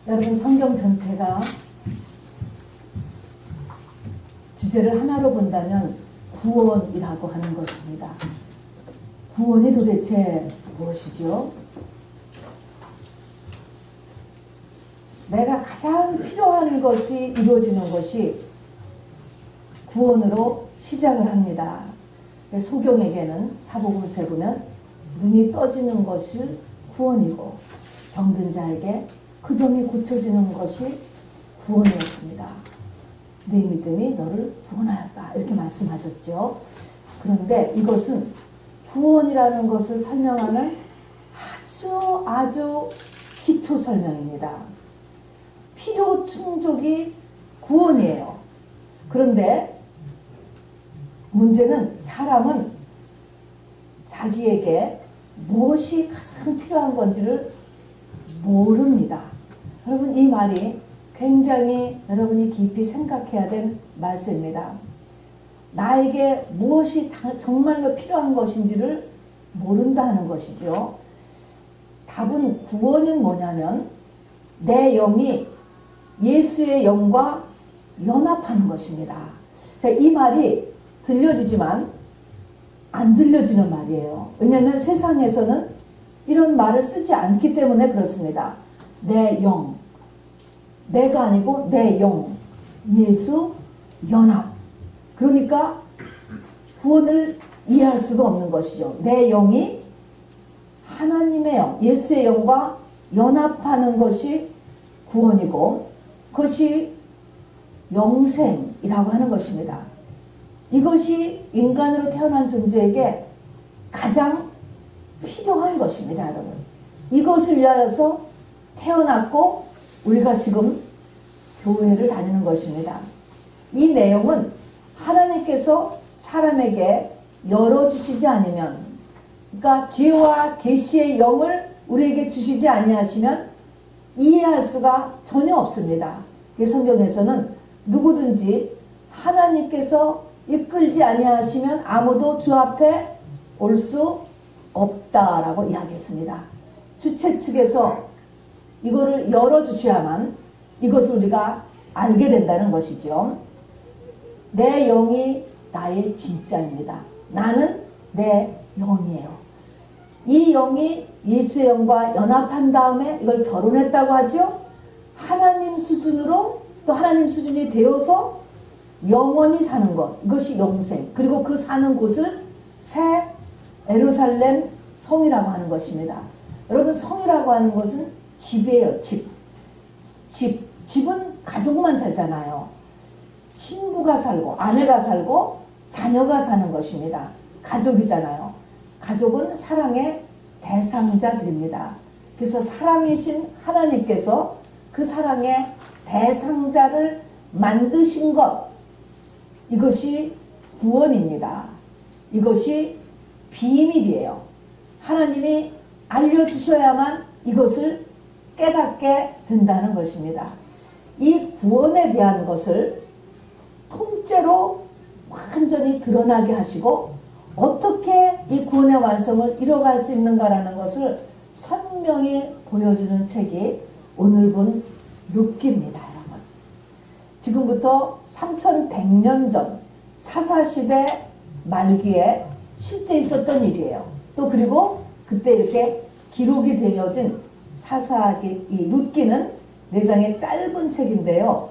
여러분 성경 전체가 주제를 하나로 본다면 구원이라고 하는 것입니다. 구원이 도대체 무엇이죠? 내가 가장 필요한 것이 이루어지는 것이 구원으로 시작을 합니다. 소경에게는 사복음서에 보면 눈이 떠지는 것이 구원이고 병든 자에게 그 병이 고쳐지는 것이 구원이었습니다. 네 믿음이 너를 구원하였다 이렇게 말씀하셨죠. 그런데 이것은 구원이라는 것을 설명하는 아주 기초 설명입니다. 필요 충족이 구원이에요. 그런데 문제는 사람은 자기에게 무엇이 가장 필요한 건지를 모릅니다. 여러분 이 말이 굉장히 여러분이 깊이 생각해야 될 말씀입니다. 나에게 무엇이 정말로 필요한 것인지를 모른다는 것이죠. 답은 구원은 뭐냐면 내 영이 예수의 영과 연합하는 것입니다. 자, 이 말이 들려지지만 안 들려지는 말이에요. 왜냐하면 세상에서는 이런 말을 쓰지 않기 때문에 그렇습니다. 내 영, 내가 아니고 내 영, 예수, 연합. 그러니까 구원을 이해할 수가 없는 것이죠. 내 영이 하나님의 영, 예수의 영과 연합하는 것이 구원이고 그것이 영생이라고 하는 것입니다. 이것이 인간으로 태어난 존재에게 가장 필요한 것입니다, 여러분. 이것을 위하여서 태어났고 우리가 지금 교회를 다니는 것입니다. 이 내용은 하나님께서 사람에게 열어주시지 않으면, 그러니까 지혜와 계시의 영을 우리에게 주시지 아니하시면 이해할 수가 전혀 없습니다. 성경에서는 누구든지 하나님께서 이끌지 아니하시면 아무도 주 앞에 올 수 없다라고 이야기했습니다. 주체 측에서 이거를 열어주셔야만 이것을 우리가 알게 된다는 것이죠. 내 영이 나의 진짜입니다. 나는 내 영이에요. 이 영이 예수의 영과 연합한 다음에 이걸 결혼했다고 하죠. 하나님 수준으로 또 하나님 수준이 되어서 영원히 사는 것, 이것이 영생. 그리고 그 사는 곳을 새 예루살렘 성이라고 하는 것입니다. 여러분 성이라고 하는 것은 집이에요. 집은 가족만 살잖아요. 신부가 살고 아내가 살고 자녀가 사는 것입니다. 가족이잖아요. 가족은 사랑의 대상자들입니다. 그래서 사랑이신 하나님께서 그 사랑의 대상자를 만드신 것, 이것이 구원입니다. 이것이 비밀이에요. 하나님이 알려주셔야만 이것을 깨닫게 된다는 것입니다. 이 구원에 대한 것을 통째로 완전히 드러나게 하시고 어떻게 이 구원의 완성을 이뤄갈 수 있는가라는 것을 선명히 보여주는 책이 오늘 본 룻기입니다. 여러분. 지금부터 3100년 전 사사시대 말기에 실제 있었던 일이에요. 또 그리고 그때 이렇게 기록이 되어진 사사기, 이 룻기는 4장의 짧은 책인데요.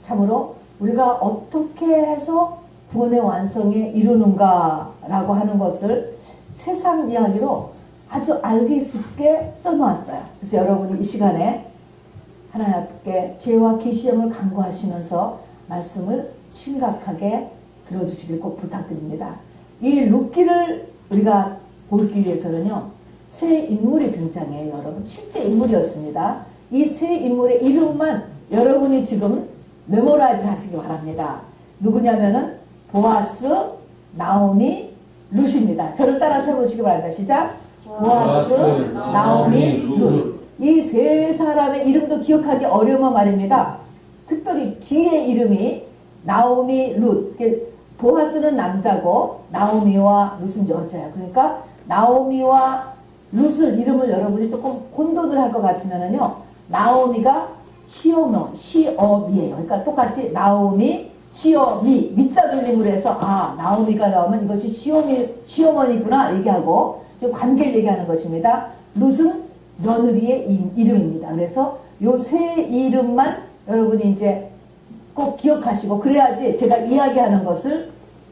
참으로 우리가 어떻게 해서 구원의 완성에 이루는가라고 하는 것을 세상 이야기로 아주 알기 쉽게 써놓았어요. 그래서 여러분이 이 시간에 하나님께 지혜와 계시형을 간구하시면서 말씀을 심각하게 들어주시길 꼭 부탁드립니다. 이 룻기를 우리가 보기 위해서는요, 세 인물이 등장해요. 여러분 실제 인물이었습니다. 이 세 인물의 이름만 여러분이 지금 메모라이즈 하시기 바랍니다. 누구냐면은 보아스, 나오미, 룻입니다. 저를 따라서 해보시기 바랍니다. 시작. 보아스, 나오미, 룻. 이 세 사람의 이름도 기억하기 어려운 말입니다. 특별히 뒤에 이름이 나오미, 룻. 보아스는 남자고 나오미와 룻은 여자예요. 그러니까 나오미와 룻을 이름을 여러분이 조금 혼돈을 할 것 같으면은요, 나오미가 시어미예요. 그러니까 똑같이 나오미, 시어미, 미자 돌림으로 해서 나오미가 나오면 이것이 시어머니구나 얘기하고 좀 관계를 얘기하는 것입니다. 룻은 며느리의 이름입니다. 그래서 요 세 이름만 여러분이 이제 꼭 기억하시고 그래야지 제가 이야기하는 것을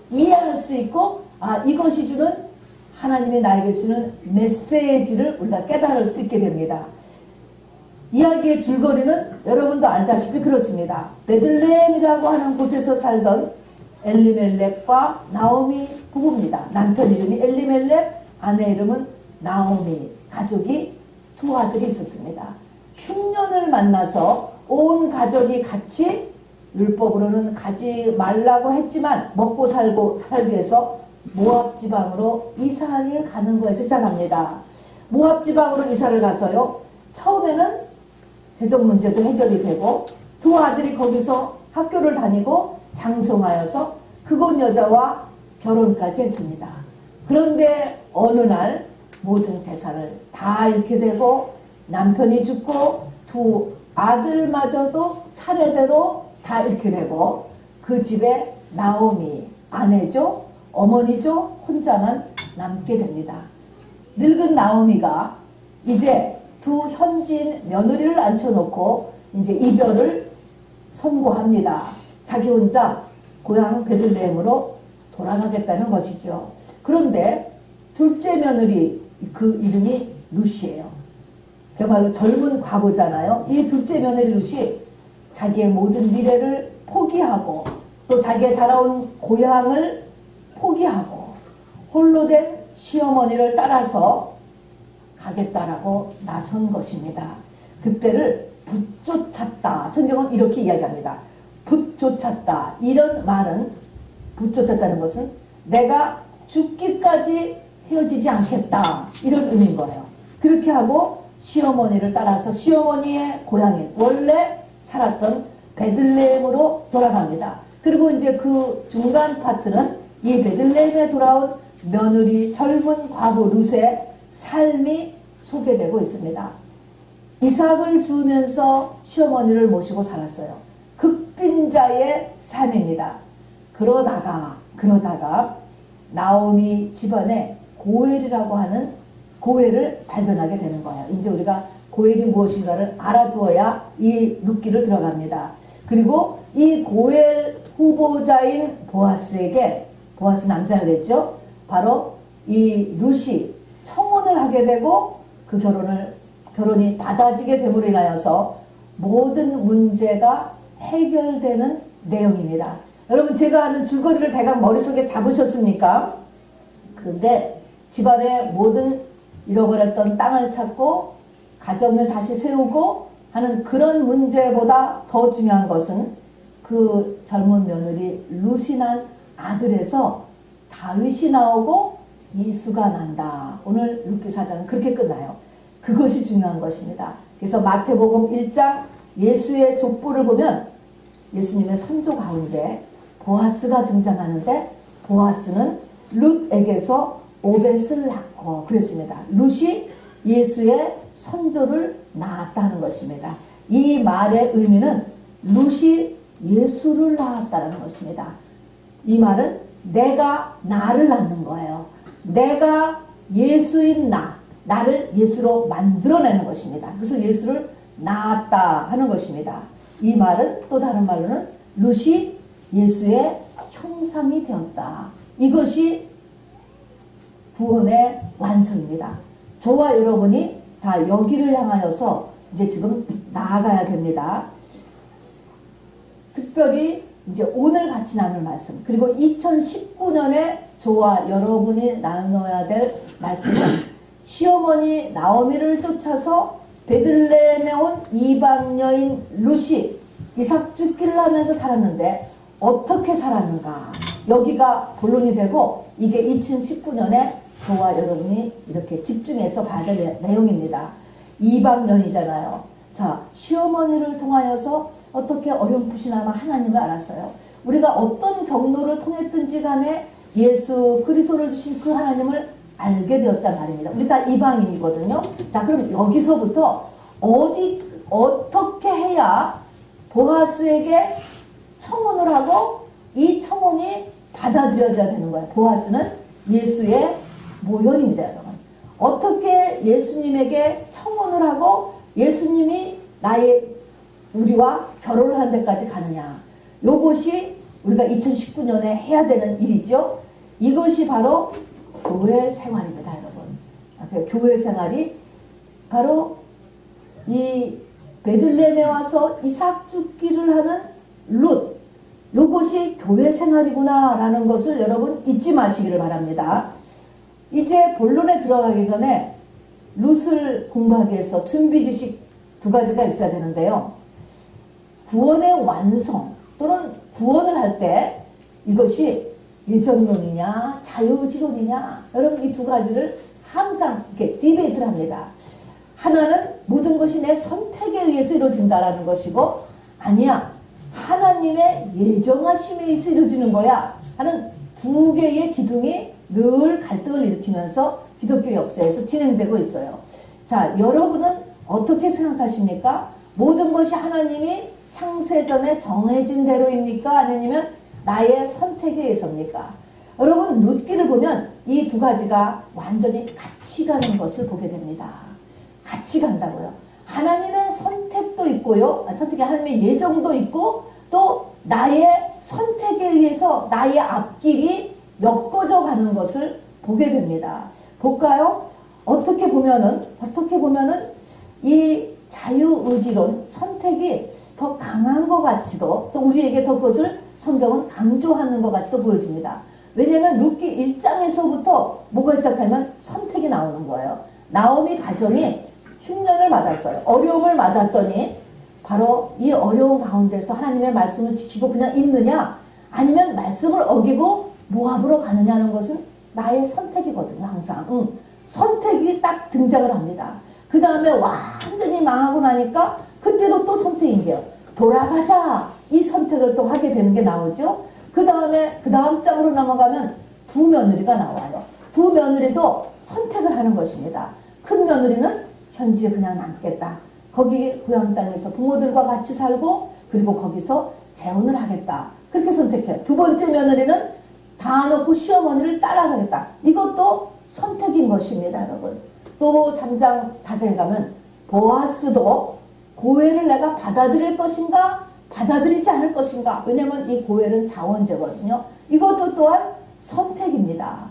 이해할 수 있고 이것이 주는 하나님이 나에게 주는 메시지를 우리가 깨달을 수 있게 됩니다. 이야기의 줄거리는 여러분도 알다시피 그렇습니다. 베들레헴이라고 하는 곳에서 살던 엘리멜렉과 나오미 부부입니다. 남편 이름이 엘리멜렉, 아내 이름은 나오미, 가족이 두 아들이 있었습니다. 흉년을 만나서 온 가족이 같이 율법으로는 가지 말라고 했지만 먹고 살기 위해서 모압 지방으로 이사를 가는 거에서 시작합니다. 모압 지방으로 이사를 가서요. 처음에는 재정 문제도 해결이 되고 두 아들이 거기서 학교를 다니고 장성하여서 그곳 여자와 결혼까지 했습니다. 그런데 어느 날 모든 재산을 다 잃게 되고 남편이 죽고 두 아들마저도 차례대로 다 잃게 되고 그 집에 나오미, 아내죠, 어머니죠, 혼자만 남게 됩니다. 늙은 나오미가 이제 두 현지인 며느리를 앉혀놓고 이제 이별을 선고합니다. 자기 혼자 고향 베들레헴으로 돌아가겠다는 것이죠. 그런데 둘째 며느리 그 이름이 룻이에요. 그야말로 젊은 과부잖아요. 이 둘째 며느리 룻이 자기의 모든 미래를 포기하고 또 자기가 자라온 고향을 포기하고 홀로 된 시어머니를 따라서 가겠다라고 나선 것입니다. 그때를 붙쫓았다. 성경은 이렇게 이야기합니다. 붙쫓았다. 이런 말은 붙쫓았다는 것은 내가 죽기까지 헤어지지 않겠다. 이런 의미인 거예요. 그렇게 하고 시어머니를 따라서 시어머니의 고향인 원래 살았던 베들레헴으로 돌아갑니다. 그리고 이제 그 중간 파트는 이 베들레헴에 돌아온 며느리 젊은 과부 룻의 삶이 소개되고 있습니다. 이삭을 주면서 시어머니를 모시고 살았어요. 극빈자의 삶입니다. 그러다가 나오미 집안에 고엘이라고 하는 고엘을 발견하게 되는 거예요. 이제 우리가 고엘이 무엇인가를 알아두어야 이 룻기를 들어갑니다. 그리고 이 고엘 후보자인 보아스에게, 보아스 남자가 됐죠. 바로 이 룻이 청혼을 하게 되고 그 결혼이 받아지게 됨으로 인하여서 모든 문제가 해결되는 내용입니다. 여러분 제가 하는 줄거리를 대강 머릿속에 잡으셨습니까? 그런데 집안의 모든 잃어버렸던 땅을 찾고 가정을 다시 세우고 하는 그런 문제보다 더 중요한 것은 그 젊은 며느리 룻이 난 아들에서 다윗이 나오고 예수가 난다. 오늘 룻기 4장은 그렇게 끝나요. 그것이 중요한 것입니다. 그래서 마태복음 1장 예수의 족보를 보면 예수님의 선조 가운데 보아스가 등장하는데 보아스는 룻에게서 오벳을 낳고 그랬습니다. 룻이 예수의 선조를 낳았다는 것입니다. 이 말의 의미는 룻이 예수를 낳았다는 것입니다. 이 말은 내가 나를 낳는 거예요. 내가 예수인 나를 예수로 만들어내는 것입니다. 그래서 예수를 낳았다 하는 것입니다. 이 말은 또 다른 말로는 룻이 예수의 형상이 되었다. 이것이 구원의 완성입니다. 저와 여러분이 다 여기를 향하여서 이제 지금 나아가야 됩니다. 특별히 이제 오늘 같이 나눌 말씀, 그리고 2019년에 저와 여러분이 나눠야 될 말씀은 시어머니 나오미를 쫓아서 베들레헴에 온 이방 여인 룻이 이삭 죽기를 하면서 살았는데 어떻게 살았는가, 여기가 본론이 되고 이게 2019년에 저와 여러분이 이렇게 집중해서 봐야 될 내용입니다. 이방 여인이잖아요. 자, 시어머니를 통하여서 어떻게 어렴풋이나마 하나님을 알았어요. 우리가 어떤 경로를 통했든지 간에 예수 그리스도를 주신 그 하나님을 알게 되었단 말입니다. 우리 다 이방인이거든요. 자, 그럼 여기서부터 어디 어떻게 해야 보아스에게 청혼을 하고 이 청혼이 받아들여져야 되는 거예요. 보아스는 예수의 모형입니다, 여러분. 어떻게 예수님에게 청혼을 하고 예수님이 우리와 결혼을 하는 데까지 가느냐. 요것이 우리가 2019년에 해야 되는 일이죠. 이것이 바로 교회 생활입니다, 여러분. 교회 생활이 바로 이 베들레헴에 와서 이삭 죽기를 하는 룻, 요것이 교회 생활이구나 라는 것을 여러분 잊지 마시기를 바랍니다. 이제 본론에 들어가기 전에 룻을 공부하기 위해서 준비 지식 두 가지가 있어야 되는데요. 구원의 완성 또는 구원을 할 때 이것이 예정론이냐 자유지론이냐, 여러분 이 두 가지를 항상 이렇게 디베이트를 합니다. 하나는 모든 것이 내 선택에 의해서 이루어진다라는 것이고, 아니야 하나님의 예정하심에 의해서 이루어지는 거야 하는 두 개의 기둥이 늘 갈등을 일으키면서 기독교 역사에서 진행되고 있어요. 자, 여러분은 어떻게 생각하십니까? 모든 것이 하나님이 창세전에 정해진 대로입니까? 아니면 나의 선택에 의해서입니까? 여러분 룻기를 보면 이 두 가지가 완전히 같이 가는 것을 보게 됩니다. 같이 간다고요. 하나님의 선택도 있고요. 선택이 하나님의 예정도 있고, 또 나의 선택에 의해서 나의 앞길이 엮어져 가는 것을 보게 됩니다. 볼까요? 어떻게 보면은 이 자유의지론, 선택이 더 강한 것 같이도, 또 우리에게 더 그것을 성경은 강조하는 것 같이도 보여집니다. 왜냐하면 룻기 1장에서부터 뭐가 시작하면 선택이 나오는 거예요. 나오미 가정이 흉년을 맞았어요. 어려움을 맞았더니 바로 이 어려운 가운데서 하나님의 말씀을 지키고 그냥 있느냐, 아니면 말씀을 어기고 모압으로 가느냐는 것은 나의 선택이거든요. 항상 선택이 딱 등장을 합니다. 그 다음에 완전히 망하고 나니까 그때도 또 선택인 게요. 돌아가자, 이 선택을 또 하게 되는 게 나오죠. 그 다음에 그 다음 장으로 넘어가면 두 며느리가 나와요. 두 며느리도 선택을 하는 것입니다. 큰 며느리는 현지에 그냥 남겠다. 거기 고향 땅에서 부모들과 같이 살고, 그리고 거기서 재혼을 하겠다. 그렇게 선택해요. 두 번째 며느리는 다 놓고 시어머니를 따라가겠다. 이것도 선택인 것입니다, 여러분. 또 3장 4장에 가면 보아스도 고해를 내가 받아들일 것인가 받아들이지 않을 것인가. 왜냐하면 이 고해는 자원제거든요. 이것도 또한 선택입니다.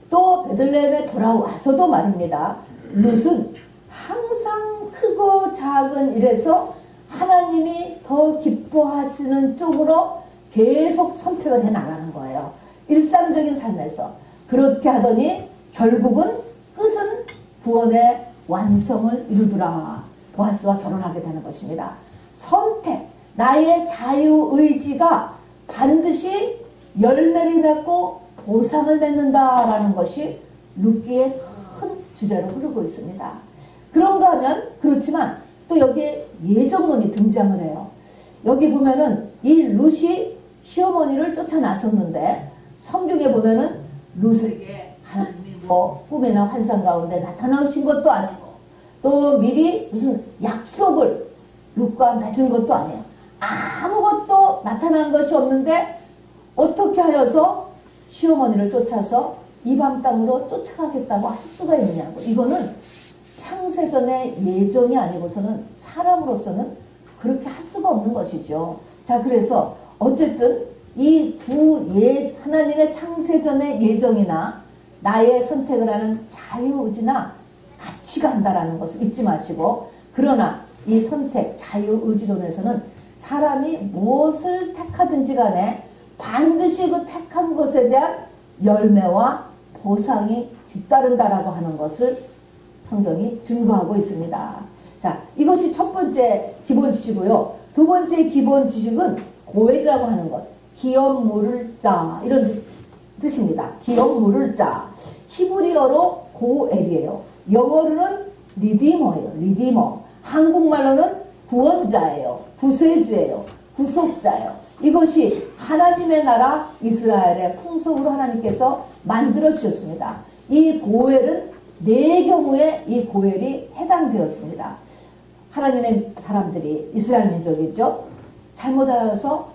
또 베들레헴에 돌아와서도 말입니다. 룻은 항상 크고 작은 일에서 하나님이 더 기뻐하시는 쪽으로 계속 선택을 해나가는 거예요. 일상적인 삶에서. 그렇게 하더니 결국은 끝은 구원의 완성을 이루더라. 보아스와 결혼하게 되는 것입니다. 선택, 나의 자유의지가 반드시 열매를 맺고 보상을 맺는다라는 것이 룻기의 큰 주제로 흐르고 있습니다. 그런가 하면 그렇지만 또 여기에 예정론이 등장을 해요. 여기 보면은 이 룻이 시어머니를 쫓아 나섰는데, 성경에 보면은 룻에게 하나님이 꿈이나 환상 가운데 나타나신 것도 아니고, 또 미리 무슨 약속을 룻과 맺은 것도 아니에요. 아무것도 나타난 것이 없는데 어떻게 하여서 시어머니를 쫓아서 이방 땅으로 쫓아가겠다고 할 수가 있느냐고. 이거는 창세전의 예정이 아니고서는 사람으로서는 그렇게 할 수가 없는 것이죠. 자, 그래서 어쨌든 이 하나님의 창세전의 예정이나 나의 선택을 하는 자유의지나 같이 간다라는 것을 잊지 마시고, 그러나 이 선택, 자유의지론에서는 사람이 무엇을 택하든지 간에 반드시 그 택한 것에 대한 열매와 보상이 뒤따른다라고 하는 것을 성경이 증거하고 있습니다. 자, 이것이 첫 번째 기본 지식이고요. 두 번째 기본 지식은 고엘이라고 하는 것. 기업 물을 자, 이런 뜻입니다. 기업 물을 자. 히브리어로 고엘이에요. 영어로는 리디머예요. 리디머. 한국말로는 구원자예요. 구세주예요. 구속자예요. 이것이 하나님의 나라 이스라엘의 풍속으로 하나님께서 만들어 주셨습니다. 이 고엘은 네 경우에 이 고엘이 해당되었습니다. 하나님의 사람들이 이스라엘 민족이죠. 잘못하여서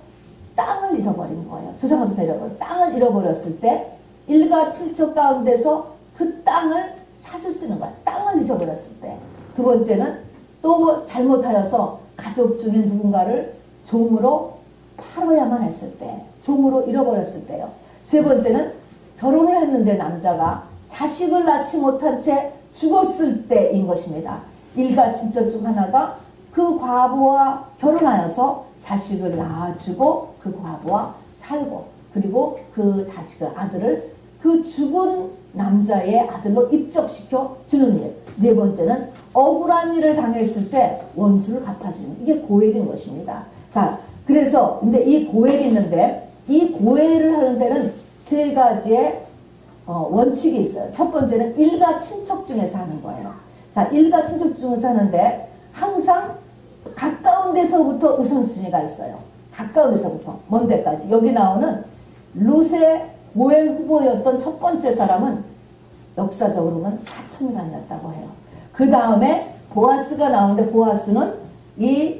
땅을 잃어버린 거예요. 조상으로부터 잃어버린 땅을 잃어버렸을 때 일가 칠척 가운데서 그 땅을 사줄 수 있는 거야. 땅을 잊어버렸을 때. 두 번째는 또 잘못하여서 가족 중에 누군가를 종으로 팔아야만 했을 때, 종으로 잃어버렸을 때요. 세 번째는 결혼을 했는데 남자가 자식을 낳지 못한 채 죽었을 때인 것입니다. 일가 친척 중 하나가 그 과부와 결혼하여서 자식을 낳아주고 그 과부와 살고, 그리고 그 자식을, 아들을 그 죽은 남자의 아들로 입적시켜 주는 일. 네 번째는 억울한 일을 당했을 때 원수를 갚아주는, 이게 고엘인 것입니다. 자, 그래서 근데 이 고엘이 있는데, 이 고엘을 하는 데는 세 가지의 원칙이 있어요. 첫 번째는 일가 친척 중에서 하는 거예요. 자, 일가 친척 중에서 하는데 항상 가까운 데서부터 우선순위가 있어요. 가까운 데서부터 먼 데까지. 여기 나오는 룻의 고엘 후보였던 첫 번째 사람은 역사적으로는 사촌간이었다고 해요. 그 다음에 보아스가 나오는데, 보아스는 이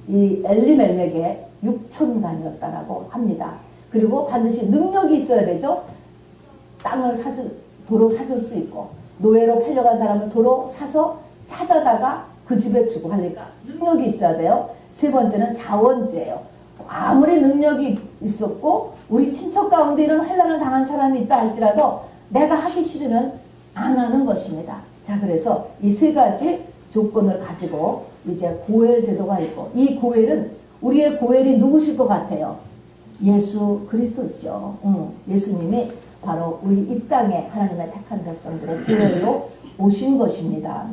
엘리멜렉의 육촌간이었다라고 합니다. 그리고 반드시 능력이 있어야 되죠. 땅을 도로 사줄 수 있고, 노예로 팔려간 사람을 도로 사서 찾아다가 그 집에 주고 하니까 능력이 있어야 돼요. 세 번째는 자원지예요. 아무리 능력이 있었고 우리 친척 가운데 이런 환난을 당한 사람이 있다 할지라도 내가 하기 싫으면 안 하는 것입니다. 자, 그래서 이 세 가지 조건을 가지고 이제 고엘 제도가 있고, 이 고엘은, 우리의 고엘이 누구실 것 같아요? 예수 그리스도죠. 예수님이 바로 우리 이 땅에 하나님의 택한 백성들의 고엘로 오신 것입니다.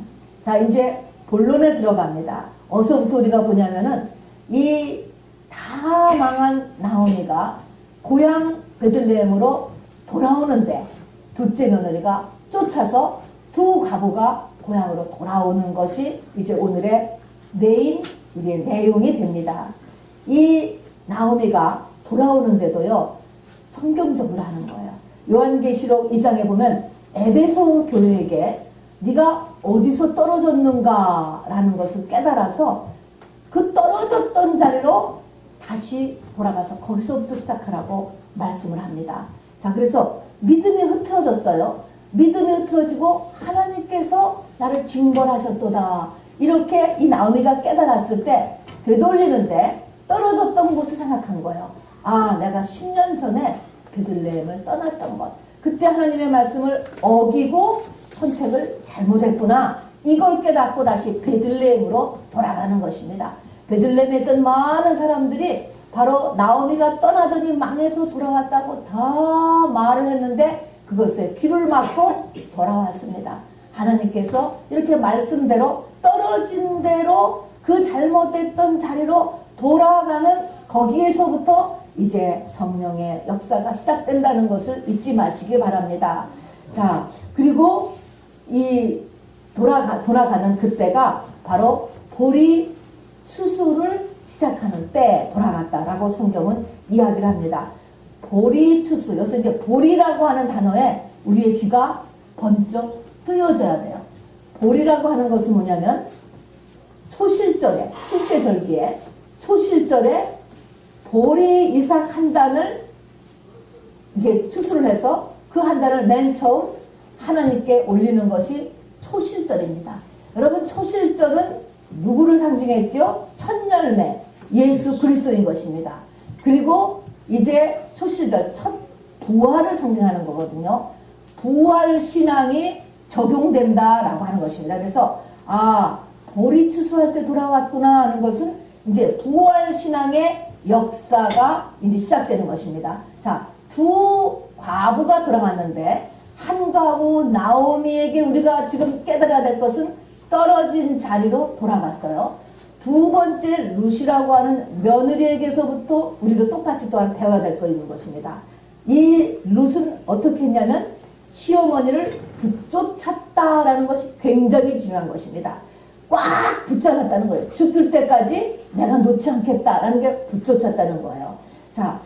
자, 이제 본론에 들어갑니다. 어서부터 우리가 보냐면은 이 다 망한 나오미가 고향 베들레헴으로 돌아오는데 둘째 며느리가 쫓아서 두 가부가 고향으로 돌아오는 것이 이제 오늘의 메인 우리의 내용이 됩니다. 이 나오미가 돌아오는데도요, 성경적으로 하는 거예요. 요한계시록 2장에 보면 에베소 교회에게 네가 어디서 떨어졌는가 라는 것을 깨달아서 그 떨어졌던 자리로 다시 돌아가서 거기서부터 시작하라고 말씀을 합니다. 자, 그래서 믿음이 흐트러졌어요. 믿음이 흐트러지고 하나님께서 나를 징벌하셨도다, 이렇게 이 나오미가 깨달았을 때 되돌리는데 떨어졌던 곳을 생각한 거예요. 아, 내가 10년 전에 베들레헴을 떠났던 것, 그때 하나님의 말씀을 어기고 선택을 잘못했구나, 이걸 깨닫고 다시 베들레헴으로 돌아가는 것입니다. 베들레헴에 있던 많은 사람들이 바로 나오미가 떠나더니 망해서 돌아왔다고 다 말을 했는데 그것에 귀를 막고 돌아왔습니다. 하나님께서 이렇게 말씀대로 떨어진 대로 그 잘못됐던 자리로 돌아가는, 거기에서부터 이제 성령의 역사가 시작된다는 것을 잊지 마시기 바랍니다. 자, 그리고 이 돌아가는 그때가 바로 보리 추수를 시작하는 때 돌아갔다라고 성경은 이야기를 합니다. 보리 추수, 여기서 이제 보리라고 하는 단어에 우리의 귀가 번쩍 뜨여져야 돼요. 보리라고 하는 것은 뭐냐면 초실절에, 실제절기에 초실절에 보리 이삭 한 단을 이게 추수를 해서 그 한 단을 맨 처음 하나님께 올리는 것이 초실절입니다. 여러분, 초실절은 누구를 상징했죠? 첫 열매, 예수 그리스도인 것입니다. 그리고 이제 초실절, 첫 부활을 상징하는 거거든요. 부활 신앙이 적용된다라고 하는 것입니다. 그래서 보리 추수할 때 돌아왔구나 하는 것은 이제 부활 신앙의 역사가 이제 시작되는 것입니다. 자, 두 과부가 돌아왔는데 한 과부 나오미에게 우리가 지금 깨달아야 될 것은 떨어진 자리로 돌아갔어요. 두 번째 룻이라고 하는 며느리에게서부터 우리도 똑같이 또한 배워야 될 거 있는 것입니다. 이 룻은 어떻게 했냐면 시어머니를 붙쫓았다라는 것이 굉장히 중요한 것입니다. 꽉 붙잡았다는 거예요. 죽을 때까지 내가 놓지 않겠다라는 게 붙쫓았다는 거예요. 자,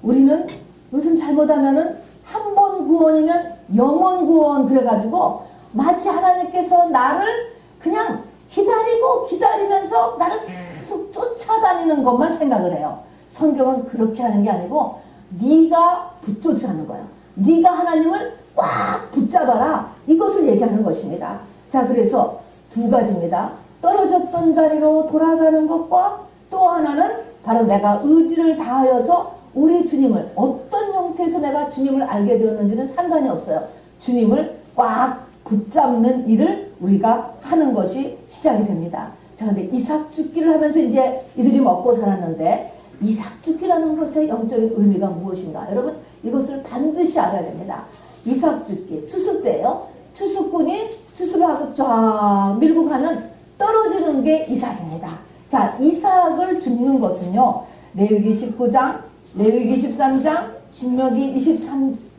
우리는 룻은 잘못하면은 한 번 구원이면 영원 구원, 그래가지고 마치 하나님께서 나를 그냥 기다리고 기다리면서 나를 계속 쫓아다니는 것만 생각을 해요. 성경은 그렇게 하는 게 아니고 네가 붙잡으라는 거예요. 네가 하나님을 꽉 붙잡아라. 이것을 얘기하는 것입니다. 자, 그래서 두 가지입니다. 떨어졌던 자리로 돌아가는 것과 또 하나는 바로 내가 의지를 다하여서 우리 주님을 어떤 형태에서 내가 주님을 알게 되었는지는 상관이 없어요. 주님을 꽉 붙잡는 일을 우리가 하는 것이 시작이 됩니다. 자, 근데 이삭 죽기를 하면서 이제 이들이 먹고 살았는데 이삭 죽기라는 것의 영적인 의미가 무엇인가? 여러분 이것을 반드시 알아야 됩니다. 이삭 죽기, 추수 때예요. 추수꾼이 추수를 하고 쫙 밀고 가면 떨어지는 게 이삭입니다. 자, 이삭을 줍는 것은요. 레위기 19장, 레위기 13장, 신명기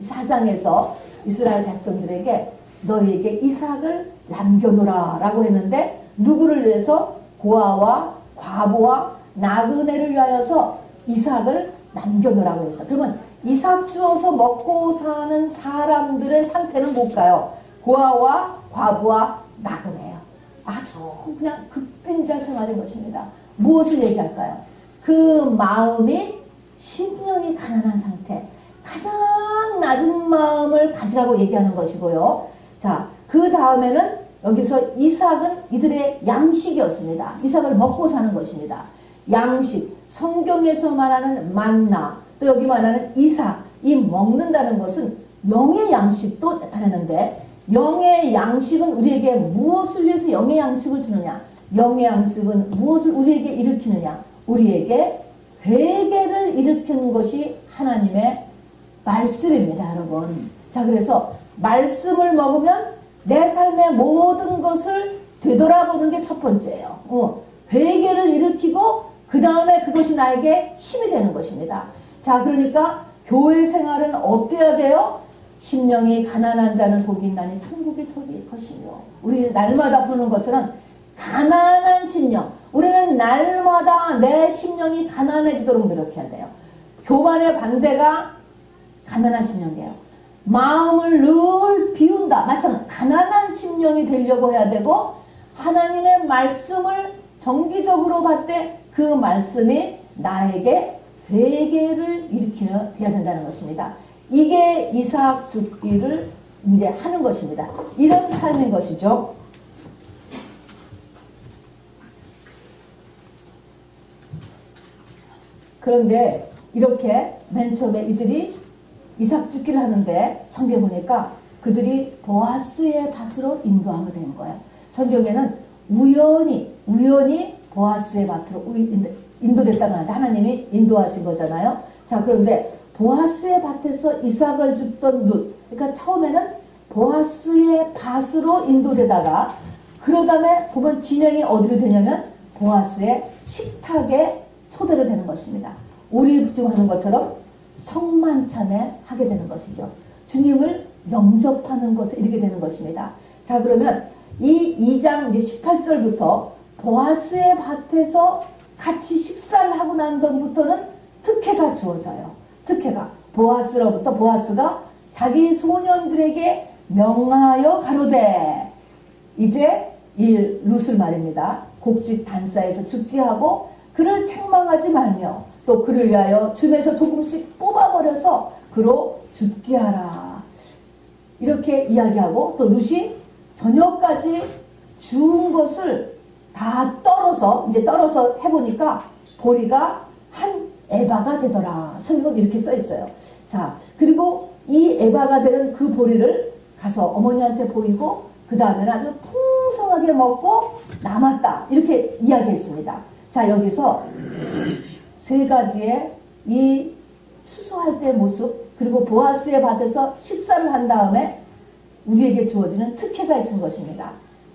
24장에서 이스라엘 백성들에게 너희에게 이삭을 남겨놓으라 라고 했는데 누구를 위해서? 고아와 과부와 나그네를 위하여서 이삭을 남겨놓으라고 했어. 그러면 이삭 주어서 먹고 사는 사람들의 상태는 뭘까요? 고아와 과부와 나그네예요. 아주 그냥 극빈자 생활인 것입니다. 무엇을 얘기할까요? 그 마음이 심령이 가난한 상태, 가장 낮은 마음을 가지라고 얘기하는 것이고요. 자, 그 다음에는 여기서 이삭은 이들의 양식이었습니다. 이삭을 먹고 사는 것입니다. 양식, 성경에서 말하는 만나, 또 여기 말하는 이삭, 이 먹는다는 것은 영의 양식도 나타내는데 영의 양식은 우리에게 무엇을 위해서 영의 양식을 주느냐? 영의 양식은 무엇을 우리에게 일으키느냐? 우리에게 회개를 일으키는 것이 하나님의 말씀입니다, 여러분. 자, 그래서 말씀을 먹으면 내 삶의 모든 것을 되돌아보는 게 첫 번째예요. 회개를 일으키고 그 다음에 그것이 나에게 힘이 되는 것입니다. 자, 그러니까 교회 생활은 어때야 돼요? 심령이 가난한 자는 복이 있나니 천국이 저기 것이며, 우리 날마다 부르는 것처럼 가난한 심령, 우리는 날마다 내 심령이 가난해지도록 노력해야 돼요. 교만의 반대가 가난한 심령이에요. 마음을 늘 비운다. 마찬가지로 가난한 심령이 되려고 해야 되고 하나님의 말씀을 정기적으로 받되 그 말씀이 나에게 회개를 일으켜야 된다는 것입니다. 이게 이삭 죽기를 이제 하는 것입니다. 이런 삶인 것이죠. 그런데 이렇게 맨 처음에 이들이 이삭 죽기를 하는데 성경에 보니까 그들이 보아스의 밭으로 인도하게 된 거예요. 성경에는 우연히 보아스의 밭으로 인도됐다고 하는데 하나님이 인도하신 거잖아요. 자, 그런데 보아스의 밭에서 이삭을 줍던 룻, 그러니까 처음에는 보아스의 밭으로 인도되다가 그러 다음에 보면 진행이 어디로 되냐면 보아스의 식탁에 초대를 되는 것입니다. 우리 지금 하는 것처럼 성만찬에 하게 되는 것이죠. 주님을 영접하는 것을 이렇게 되는 것입니다. 자, 그러면 이 2장 이제 18절부터 보아스의 밭에서 같이 식사를 하고 난 다음부터는 특혜가 주어져요. 특혜가 보아스로부터 보아스가 자기 소년들에게 명하여 가로되, 이제 이 룻을 말입니다. 곡식 단사에서 죽게 하고 그를 책망하지 말며 또 그를 위하여 줌에서 조금씩 뽑아버려서 그로 죽게 하라. 이렇게 이야기하고 또 룻이 저녁까지 주운 것을 다 떨어서 해보니까 보리가 한 에바가 되더라. 성경 이렇게 써 있어요. 자, 그리고 이 에바가 되는 그 보리를 가서 어머니한테 보이고 그 다음에는 아주 풍성하게 먹고 남았다. 이렇게 이야기했습니다. 자, 여기서 세 가지의 이 추수할 때 모습, 그리고 보아스의 밭에서 식사를 한 다음에 우리에게 주어지는 특혜가 있는 것입니다.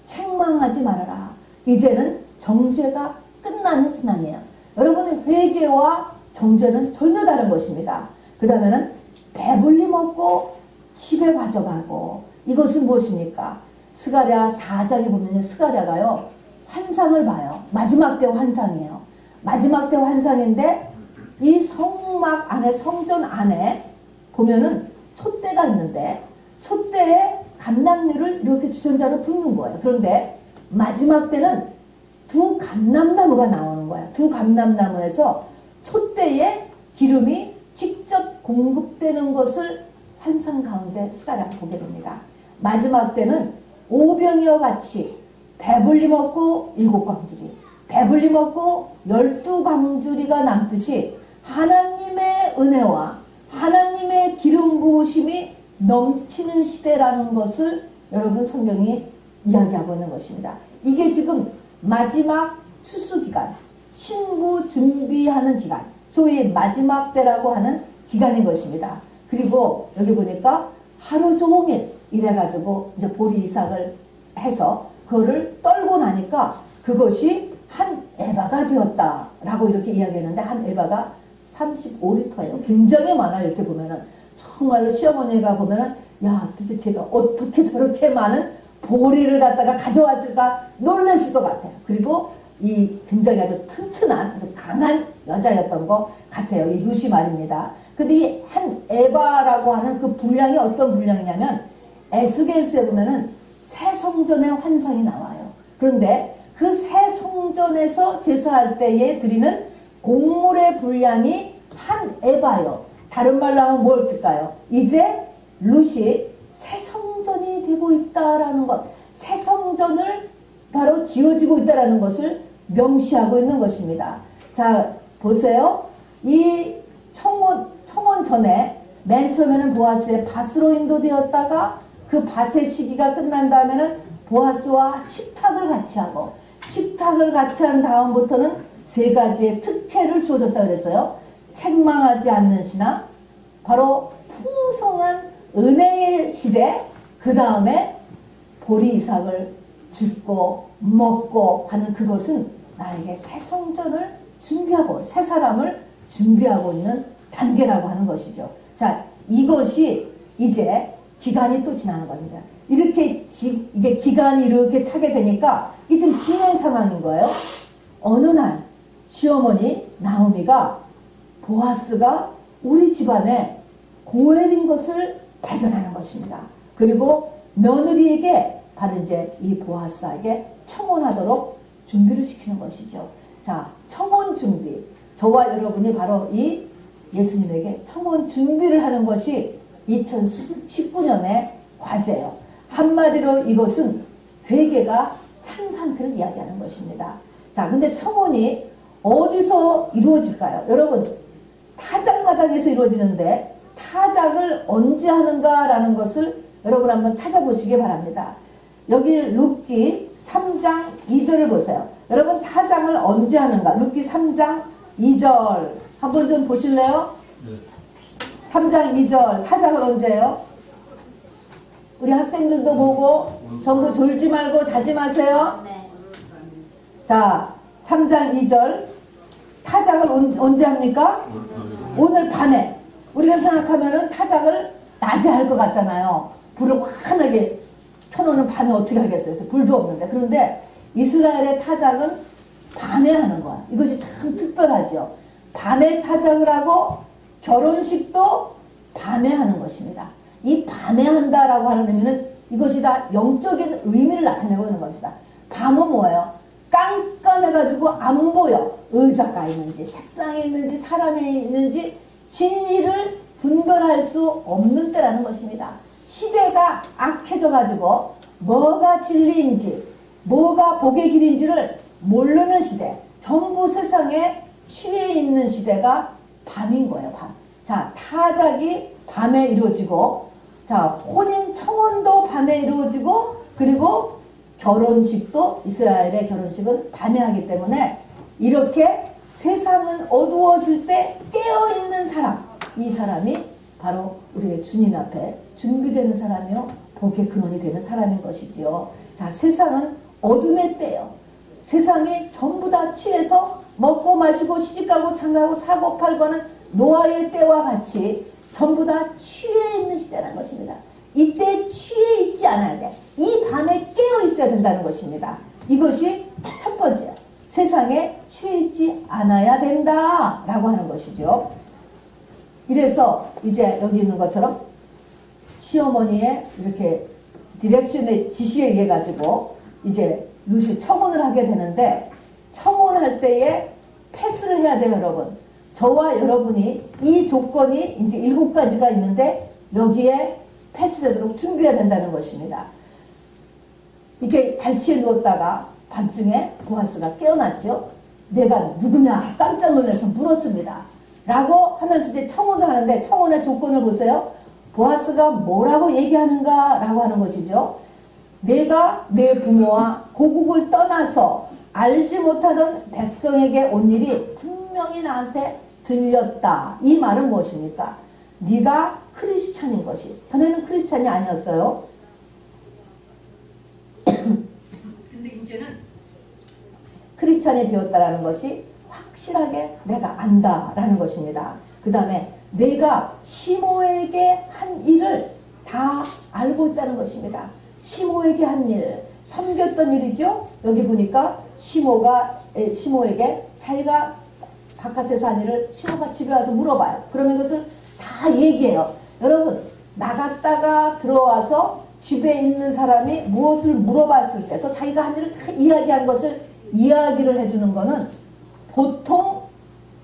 책망하지 말아라. 이제는 정죄가 끝나는 순환이에요. 여러분의 회개와 정죄는 전혀 다른 것입니다. 그 다음에는 배불리 먹고 집에 가져가고, 이것은 무엇입니까? 스가랴 4장에 보면 스가랴가요 환상을 봐요. 마지막 때 환상이에요. 마지막 때 환상인데 이 성막 안에, 성전 안에 보면은 촛대가 있는데 촛대에 감람류를 이렇게 주전자로 붓는 거예요. 그런데 마지막 때는 두 감람나무가 나오는 거야. 두 감람나무에서 촛대에 기름이 직접 공급되는 것을 환상 가운데 스가랴가 보게 됩니다. 마지막 때는 오병이와 같이 배불리 먹고 7광주리, 배불리 먹고 12광주리가 남듯이 하나님의 은혜와 하나님의 기름 부으심이 넘치는 시대라는 것을 여러분 성경이 이야기하고 있는 것입니다. 이게 지금 마지막 추수기간, 신부 준비하는 기간, 소위 마지막 때라고 하는 기간인 것입니다. 그리고 여기 보니까 하루 종일 이래가지고 이제 보리 이삭을 해서 그거를 떨고 나니까 그것이 한 에바가 되었다라고 이렇게 이야기했는데, 한 에바가 35리터예요. 굉장히 많아요. 이렇게 보면은 정말로 시어머니가 보면은 야, 도대체 제가 어떻게 저렇게 많은 보리를 갖다가 가져왔을까 놀랐을 것 같아요. 그리고 이 굉장히 아주 튼튼한 아주 강한 여자였던 것 같아요. 이 루시 말입니다. 근데 이 한 에바라고 하는 그 분량이 어떤 분량이냐면 에스겔서에 보면은 새 성전의 환상이 나와요. 그런데 그 새 성전에서 제사할 때에 드리는 곡물의 분량이 한 에바요. 다른 말로 하면 무엇일까요? 이제 룻이 새 성전이 되고 있다라는 것, 새 성전을 바로 지어지고 있다라는 것을 명시하고 있는 것입니다. 자, 보세요. 이 청혼 전에 맨 처음에는 보아스의 밭으로 인도되었다가 그 밭의 시기가 끝난 다음에는 보아스와 식탁을 같이 하고, 식탁을 같이 한 다음부터는 3가지의 특혜를 주어졌다 그랬어요. 책망하지 않는 신앙, 바로 풍성한 은혜의 시대, 그 다음에 보리 이삭을 줍고 먹고 하는 그것은 나에게 새 성전을 준비하고 새 사람을 준비하고 있는 단계라고 하는 것이죠. 자, 이것이 이제 기간이 또 지나는 겁니다. 이렇게 이게 기간이 이렇게 차게 되니까 이게 지금 진행 상황인 거예요. 어느 날 시어머니 나오미가 보아스가 우리 집안에 고엘인 것을 발견하는 것입니다. 그리고 며느리에게 바로 이제 이 보아스에게 청혼하도록 준비를 시키는 것이죠. 자, 청혼 준비. 저와 여러분이 바로 이 예수님에게 청혼 준비를 하는 것이 2019년의 과제예요. 한마디로 이것은 회개가 찬 상태를 이야기하는 것입니다. 자, 근데 청혼이 어디서 이루어질까요? 여러분, 타작마당에서 이루어지는데 타작을 언제 하는가라는 것을 여러분 한번 찾아보시기 바랍니다. 여기 룻기 3장 2절을 보세요. 여러분, 타작을 언제 하는가? 룻기 3장 2절 한번 좀 보실래요? 3장 2절 타작을 언제 해요? 우리 학생들도 보고 전부 졸지 말고 자지 마세요. 자, 3장 2절 타작을 언제 합니까? 오늘 밤에. 우리가 생각하면은 타작을 낮에 할 것 같잖아요. 불을 환하게 켜놓는 밤에 어떻게 하겠어요? 불도 없는데. 그런데 이스라엘의 타작은 밤에 하는 거야. 이것이 참 특별하죠. 밤에 타작을 하고 결혼식도 밤에 하는 것입니다. 이 밤에 한다라고 하는 의미는 이것이 다 영적인 의미를 나타내고 있는 겁니다. 밤은 뭐예요? 깜깜해가지고 안 보여. 의자가 있는지 책상에 있는지 사람이 있는지 진리를 분별할 수 없는 때라는 것입니다. 시대가 악해져가지고 뭐가 진리인지 뭐가 복의 길인지를 모르는 시대, 전부 세상에 취해 있는 시대가 밤인 거예요. 밤. 자, 타작이 밤에 이루어지고, 자, 혼인 청혼도 밤에 이루어지고, 그리고 결혼식도, 이스라엘의 결혼식은 밤에 하기 때문에 이렇게 세상은 어두워질 때 깨어있는 사람, 이 사람이 바로 우리의 주님 앞에 준비되는 사람이요, 복의 근원이 되는 사람인 것이지요. 자, 세상은 어둠의 때요. 세상이 전부 다 취해서 먹고 마시고 시집가고 장가고 사고 팔고는 노아의 때와 같이 전부 다 취해 있는 시대라는 것입니다. 이때 취해 있지 않아야 돼. 이 밤에 깨어 있어야 된다는 것입니다. 이것이 첫 번째야. 세상에 취해 있지 않아야 된다라고 하는 것이죠. 이래서 이제 여기 있는 것처럼 시어머니의 이렇게 디렉션의 지시에 의해 가지고 이제 루시 청혼을 하게 되는데, 청혼할 때에 패스를 해야 돼요, 여러분. 저와 여러분이 이 조건이 이제 7가지가 있는데 여기에 패스되도록 준비해야 된다는 것입니다. 이렇게 발치에 누웠다가 밤중에 보아스가 깨어났죠. 내가 누구냐 깜짝 놀라서 물었습니다. 라고 하면서 이제 청혼을 하는데, 청혼의 조건을 보세요. 보아스가 뭐라고 얘기하는가 라고 하는 것이죠. 내가 내 부모와 고국을 떠나서 알지 못하던 백성에게 온 일이 분명히 나한테 들렸다. 이 말은 무엇입니까? 네가 크리스찬인 것이. 전에는 크리스찬이 아니었어요. 근데 이제는 크리스찬이 되었다라는 것이 확실하게 내가 안다라는 것입니다. 그 다음에 내가 시모에게 한 일을 다 알고 있다는 것입니다. 시모에게 한 일, 섬겼던 일이죠. 여기 보니까 시모에게 자기가 바깥에서 한 일을 시모가 집에 와서 물어봐요. 그러면 이것을 다 얘기해요. 여러분, 나갔다가 들어와서 집에 있는 사람이 무엇을 물어봤을 때 또 자기가 한 일을 이야기한 것을 이야기를 해주는 거는 보통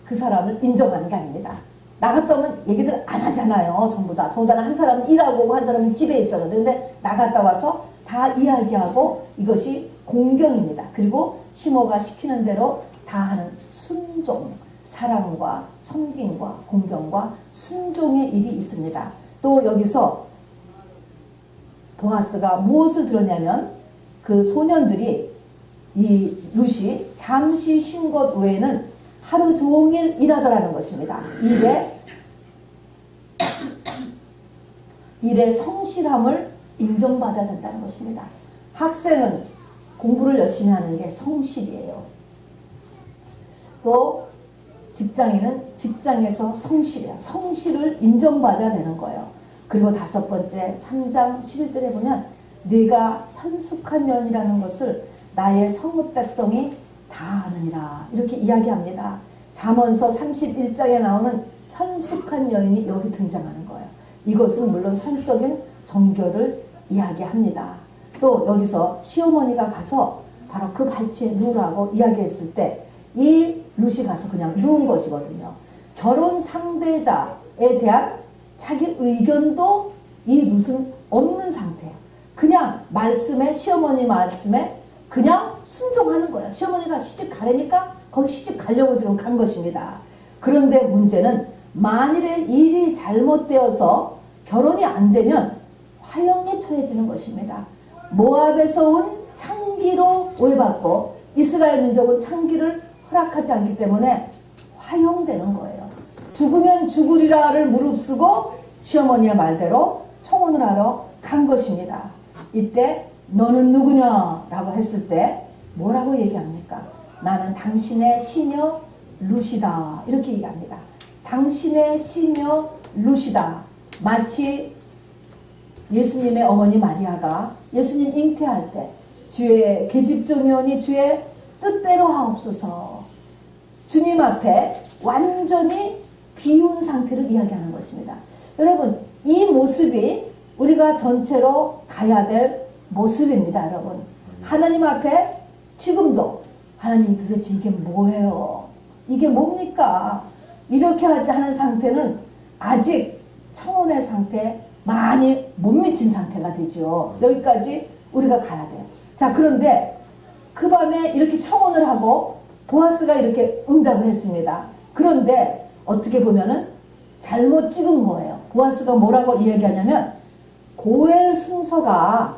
그 사람을 인정하는 게 아닙니다. 나갔다 오면 얘기들 안 하잖아요. 전부 다. 더군다나 한 사람은 일하고 오고 한 사람은 집에 있어요. 근데 나갔다 와서 다 이야기하고 이것이 공경입니다. 그리고 시모가 시키는 대로 다 하는 순종, 사랑과 섬김과 공경과 순종의 일이 있습니다. 또 여기서 보아스가 무엇을 들었냐면 그 소년들이 이 룻이 잠시 쉰 것 외에는 하루 종일 일하더라는 것입니다. 일의 성실함을 인정받아야 된다는 것입니다. 학생은 공부를 열심히 하는 게 성실이에요. 또 직장인은 직장에서 성실이야. 성실을 인정받아야 되는 거예요. 그리고 5번째 3장 11절에 보면 네가 현숙한 년이라는 것을 나의 성읍 백성이 다 아느니라 이렇게 이야기합니다. 잠언서 31장에 나오는 현숙한 여인이 여기 등장하는 거예요. 이것은 물론 성적인 정결을 이야기합니다. 또 여기서 시어머니가 가서 바로 그 발치에 누우라고 이야기했을 때 이 룻이 가서 그냥 누운 것이거든요. 결혼 상대자에 대한 자기 의견도 이 룻은 없는 상태예요. 그냥 말씀에, 시어머니 말씀에 그냥 순종하는 거예요. 시어머니가 시집 가려니까 거기 시집 가려고 지금 간 것입니다. 그런데 문제는 만일에 일이 잘못되어서 결혼이 안 되면 화형에 처해지는 것입니다. 모압에서 온 창기로 오해받고 이스라엘 민족은 창기를 허락하지 않기 때문에 화형되는 거예요. 죽으면 죽으리라를 무릅쓰고 시어머니의 말대로 청혼을 하러 간 것입니다. 이때 너는 누구냐? 라고 했을 때 뭐라고 얘기합니까? 나는 당신의 시녀 룻이다. 이렇게 얘기합니다. 당신의 시녀 룻이다. 마치 예수님의 어머니 마리아가 예수님 잉태할 때 주의 계집종이오니 주의 뜻대로 하옵소서. 주님 앞에 완전히 비운 상태를 이야기하는 것입니다. 여러분, 이 모습이 우리가 전체로 가야 될 모습입니다. 여러분, 하나님 앞에 지금도 하나님 도대체 이게 뭐예요? 이게 뭡니까? 이렇게 하는 상태는 아직 청혼의 상태 많이 못 미친 상태가 되죠. 여기까지 우리가 가야 돼요. 자, 그런데 그 밤에 이렇게 청혼을 하고 보아스가 이렇게 응답을 했습니다. 그런데 어떻게 보면은 잘못 찍은 거예요. 보아스가 뭐라고 이야기하냐면 고엘 순서가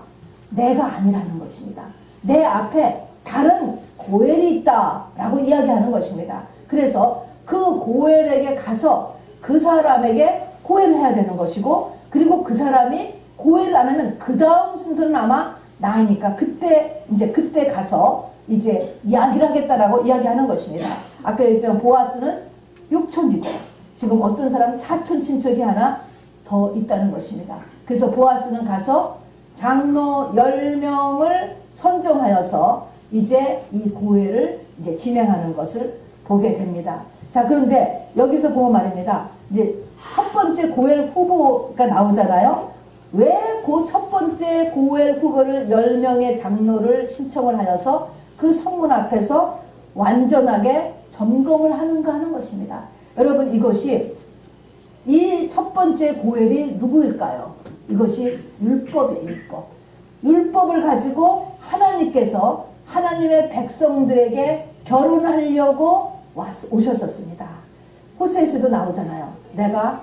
내가 아니라는 것입니다. 내 앞에 다른 고엘이 있다라고 이야기하는 것입니다. 그래서 그 고엘에게 가서 그 사람에게 고엘을 해야 되는 것이고, 그리고 그 사람이 고엘을 안 하면 그 다음 순서는 아마 나이니까 그때 가서 이제 이야기를 하겠다라고 이야기하는 것입니다. 아까 얘기했지만 보아스는 육촌이고 지금 어떤 사람은 사촌 친척이 하나 더 있다는 것입니다. 그래서 보아스는 가서 장로 10명을 선정하여서 이제 이 고해를 이제 진행하는 것을 보게 됩니다. 자, 그런데 여기서 보면 말입니다. 이제 첫 번째 고해 후보가 나오잖아요. 왜 그 첫 번째 고엘 후보를 10명의 장로를 신청을 하여서 그 성문 앞에서 완전하게 점검을 하는가 하는 것입니다. 여러분, 이것이 이 첫 번째 고엘이 누구일까요? 이것이 율법이에요. 율법. 율법을 가지고 하나님께서 하나님의 백성들에게 결혼하려고 오셨었습니다. 호세에서도 나오잖아요. 내가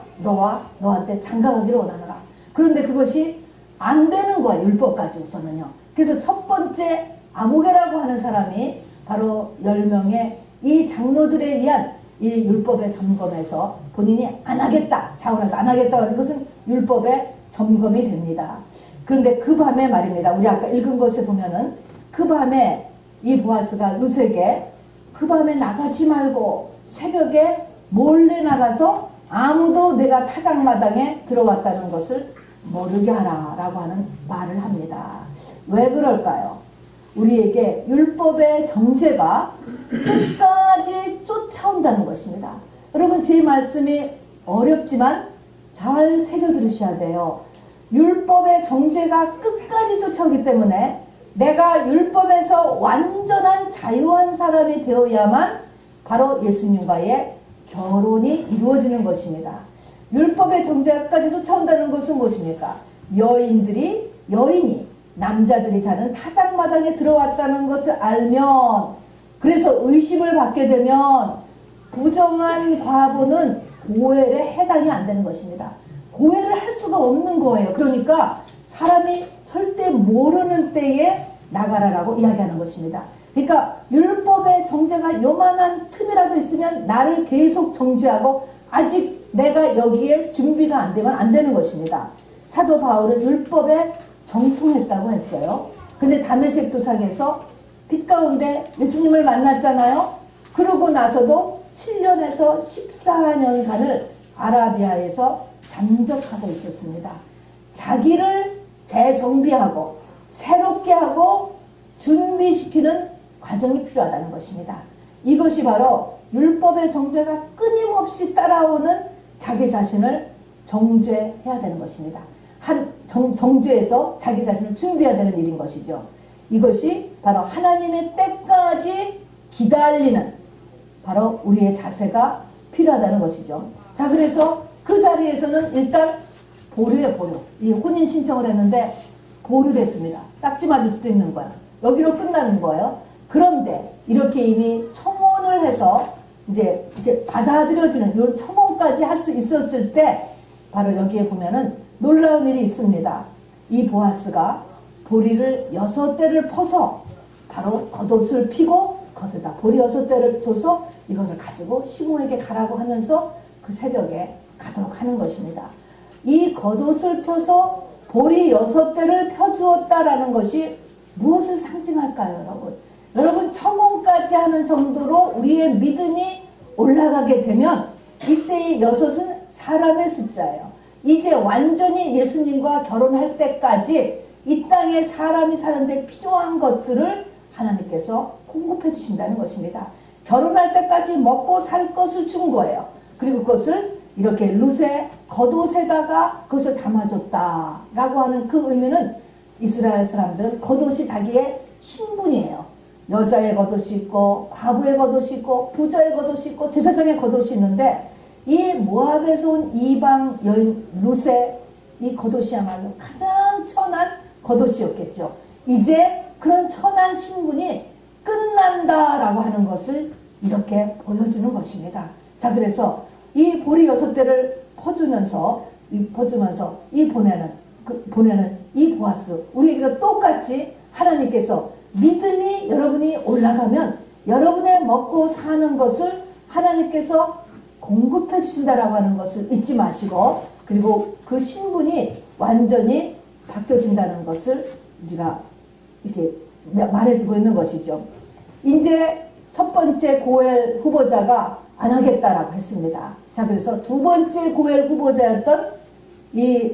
너한테 장가가기를 원하노라. 그런데 그것이 안 되는 거예요. 율법 가지고서는요. 그래서 첫 번째 아모게라고 하는 사람이 바로 10명의 이 장로들에 의한 이 율법의 점검에서 본인이 안 하겠다. 자원해서 안 하겠다. 하는 것은 율법의 점검이 됩니다. 그런데 그 밤에 말입니다. 우리 아까 읽은 것에 보면은 그 밤에 이 보아스가 룻에게 그 밤에 나가지 말고 새벽에 몰래 나가서 아무도 내가 타작마당에 들어왔다는 것을 모르게 하라 라고 하는 말을 합니다. 왜 그럴까요? 우리에게 율법의 정죄가 끝까지 쫓아온다는 것입니다. 여러분, 제 말씀이 어렵지만 잘 새겨 들으셔야 돼요. 율법의 정죄가 끝까지 쫓아오기 때문에 내가 율법에서 완전한 자유한 사람이 되어야만 바로 예수님과의 결혼이 이루어지는 것입니다. 율법의 정죄까지 쫓아온다는 것은 무엇입니까? 여인이 남자들이 자는 타작마당에 들어왔다는 것을 알면, 그래서 의심을 받게 되면 부정한 과부는 고엘에 해당이 안 되는 것입니다. 고엘을 할 수가 없는 거예요. 그러니까 사람이 절대 모르는 때에 나가라라고 이야기하는 것입니다. 그러니까 율법의 정죄가 요만한 틈이라도 있으면 나를 계속 정죄하고 아직 내가 여기에 준비가 안 되면 안 되는 것입니다. 사도 바울은 율법에 정통했다고 했어요. 근데 다메섹 도착해서 빛 가운데 예수님을 만났잖아요. 그러고 나서도 7년에서 14년간을 아라비아에서 잠적하고 있었습니다. 자기를 재정비하고 새롭게 하고 준비시키는 과정이 필요하다는 것입니다. 이것이 바로 율법의 정죄가 끊임없이 따라오는 자기 자신을 정죄해야 되는 것입니다. 정죄해서 자기 자신을 준비해야 되는 일인 것이죠. 이것이 바로 하나님의 때까지 기다리는 바로 우리의 자세가 필요하다는 것이죠. 자, 그래서 그 자리에서는 일단 보류예요, 보류. 이 혼인 신청을 했는데 보류됐습니다. 딱지 맞을 수도 있는 거야. 여기로 끝나는 거예요. 그런데 이렇게 이미 청혼을 해서 이제 이렇게 받아들여지는 이런 청혼까지 할 수 있었을 때 바로 여기에 보면은 놀라운 일이 있습니다. 이 보아스가 보리를 6대를 퍼서 바로 겉옷을 피고 겉에다 보리 6대를 줘서 이것을 가지고 시므에게 가라고 하면서 그 새벽에 가도록 하는 것입니다. 이 겉옷을 펴서 보리 6대를 펴주었다라는 것이 무엇을 상징할까요, 여러분? 여러분, 청혼까지 하는 정도로 우리의 믿음이 올라가게 되면 이때의 6은 사람의 숫자예요. 이제 완전히 예수님과 결혼할 때까지 이 땅에 사람이 사는데 필요한 것들을 하나님께서 공급해 주신다는 것입니다. 결혼할 때까지 먹고 살 것을 준 거예요. 그리고 그것을 이렇게 룻의 겉옷에다가 그것을 담아줬다라고 하는 그 의미는 이스라엘 사람들은 겉옷이 자기의 신분이에요. 여자의 겉옷이 있고 과부의 겉옷이 있고 부자의 겉옷이 있고 제사장의 겉옷이 있는데 이 모압에서 온 이방 여인 룻의 이 겉옷이야말로 가장 천한 겉옷이었겠죠. 이제 그런 천한 신분이 끝난다라고 하는 것을 이렇게 보여주는 것입니다. 자, 그래서 이 보리 6대를 퍼주면서 이 보내는 이 보아스, 우리가 똑같이 하나님께서 믿음이 여러분이 올라가면 여러분의 먹고 사는 것을 하나님께서 공급해 주신다라고 하는 것을 잊지 마시고, 그리고 그 신분이 완전히 바뀌어진다는 것을 우리가 이렇게 말해주고 있는 것이죠. 이제 첫 번째 고엘 후보자가 안 하겠다라고 했습니다. 자, 그래서 두 번째 고엘 후보자였던 이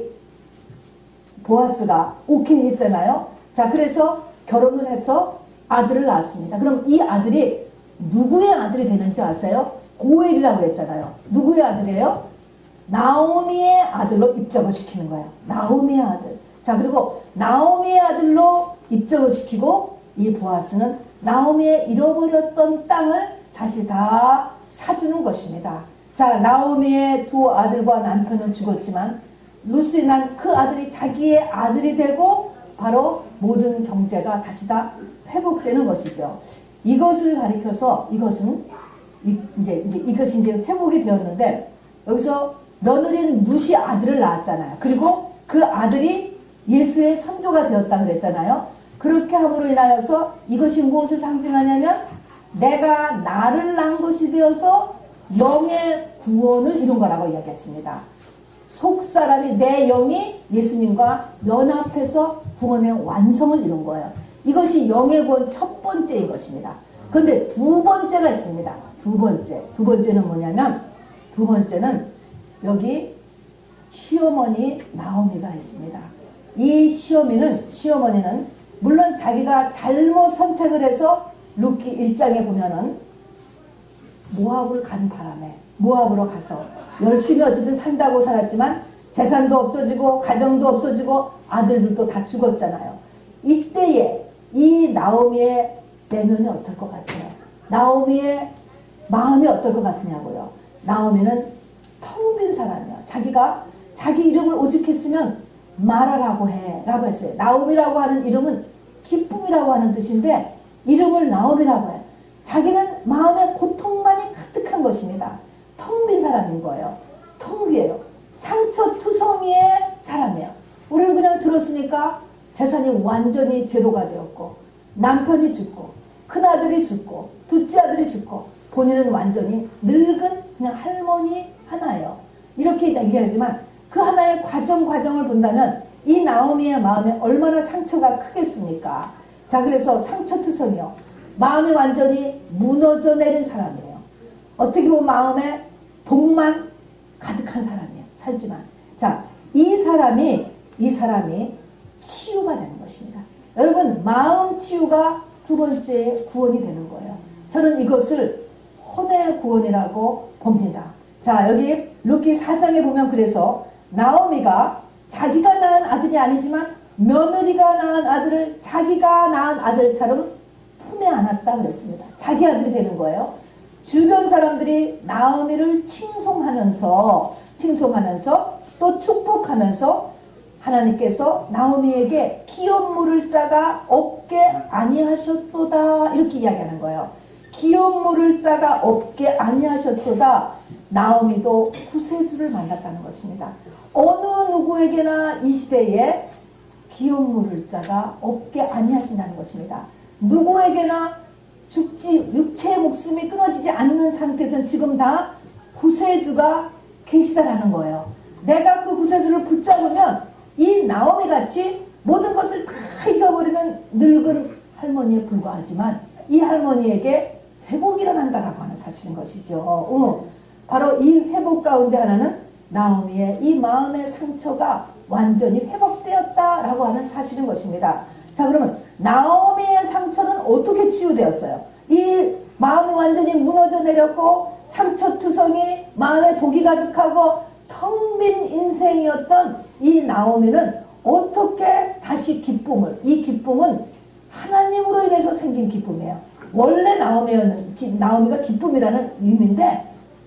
보아스가 오케이 했잖아요. 자, 그래서 결혼을 해서 아들을 낳았습니다. 그럼 이 아들이 누구의 아들이 되는지 아세요? 고엘이라고 했잖아요. 누구의 아들이에요? 나오미의 아들로 입적을 시키는 거예요. 나오미의 아들. 자, 그리고 나오미의 아들로 입적을 시키고 이 보아스는 나오미의 잃어버렸던 땅을 다시 다 사주는 것입니다. 자, 나오미의 두 아들과 남편은 죽었지만 루스에 난 그 아들이 자기의 아들이 되고 바로 모든 경제가 다시 다 회복되는 것이죠. 이것을 가리켜서 이것이 이제 회복이 되었는데 여기서 며느리는 루시 아들을 낳았잖아요. 그리고 그 아들이 예수의 선조가 되었다 그랬잖아요. 그렇게 함으로 인하여서 이것이 무엇을 상징하냐면 내가 나를 낳은 것이 되어서 영의 구원을 이룬 거라고 이야기했습니다. 속사람이 내 영이 예수님과 연합해서 구원의 완성을 이룬 거예요. 이것이 영의 구원 첫 번째인 것입니다. 그런데 두 번째가 있습니다. 두 번째는 뭐냐면 두 번째는 여기 시어머니 나오미가 있습니다. 이 시어머니는 물론 자기가 잘못 선택을 해서 룻기 1장에 보면은 모압을 간 바람에 모압으로 가서 열심히 어쨌든 산다고 살았지만 재산도 없어지고 가정도 없어지고 아들들도 다 죽었잖아요. 이때에 이 나오미의 내면이 어떨 것 같아요? 나오미의 마음이 어떨 것 같으냐고요. 나오미는 텅 빈 사람이에요. 자기가 자기 이름을 오죽했으면 말하라고 해 라고 했어요. 나오미라고 하는 이름은 기쁨이라고 하는 뜻인데 이름을 나오미라고 해요. 자기는 마음에 고통만이 가득한 것입니다. 텅 빈 사람인 거예요. 텅 비에요. 상처투성이의 사람이에요. 우리는 그냥 들었으니까 재산이 완전히 제로가 되었고 남편이 죽고 큰아들이 죽고 둘째 아들이 죽고 본인은 완전히 늙은 그냥 할머니 하나예요. 이렇게 얘기하지만 그 하나의 과정을 본다면 이 나오미의 마음에 얼마나 상처가 크겠습니까? 자, 그래서 상처투성이요. 마음이 완전히 무너져 내린 사람이에요. 어떻게 보면 마음에 독만 가득한 사람이에요. 살지만. 자, 이 사람이 치유가 되는 것입니다. 여러분, 마음 치유가 두 번째 구원이 되는 거예요. 저는 이것을 혼의 구원이라고 봅니다. 자, 여기 룻기 4장에 보면 그래서 나오미가 자기가 낳은 아들이 아니지만 며느리가 낳은 아들을 자기가 낳은 아들처럼 품에 안았다 그랬습니다. 자기 아들이 되는 거예요. 주변 사람들이 나오미를 칭송하면서 또 축복하면서 하나님께서 나오미에게 기업 물을 자가 없게 아니하셨도다 이렇게 이야기하는 거예요. 기업 물을 자가 없게 아니하셨도다. 나오미도 구세주를 만났다는 것입니다. 어느 누구에게나 이 시대에 기업 물을 자가 없게 아니하신다는 것입니다. 누구에게나 육체의 목숨이 끊어지지 않는 상태에서는 지금 다 구세주가 계시다라는 거예요. 내가 그 구세주를 붙잡으면 이 나오미 같이 모든 것을 다 잊어버리는 늙은 할머니에 불과하지만 이 할머니에게 회복이 일어난다라고 하는 사실인 것이죠. 바로 이 회복 가운데 하나는 나오미의 이 마음의 상처가 완전히 회복되었다라고 하는 사실인 것입니다. 자, 그러면 나오미의 상처는 어떻게 치유되었어요? 이 마음이 완전히 무너져 내렸고 상처투성이 마음에 독이 가득하고 텅 빈 인생이었던 이 나오미는 어떻게 다시 이 기쁨은 하나님으로 인해서 생긴 기쁨이에요. 원래 나오미가 기쁨이라는 의미인데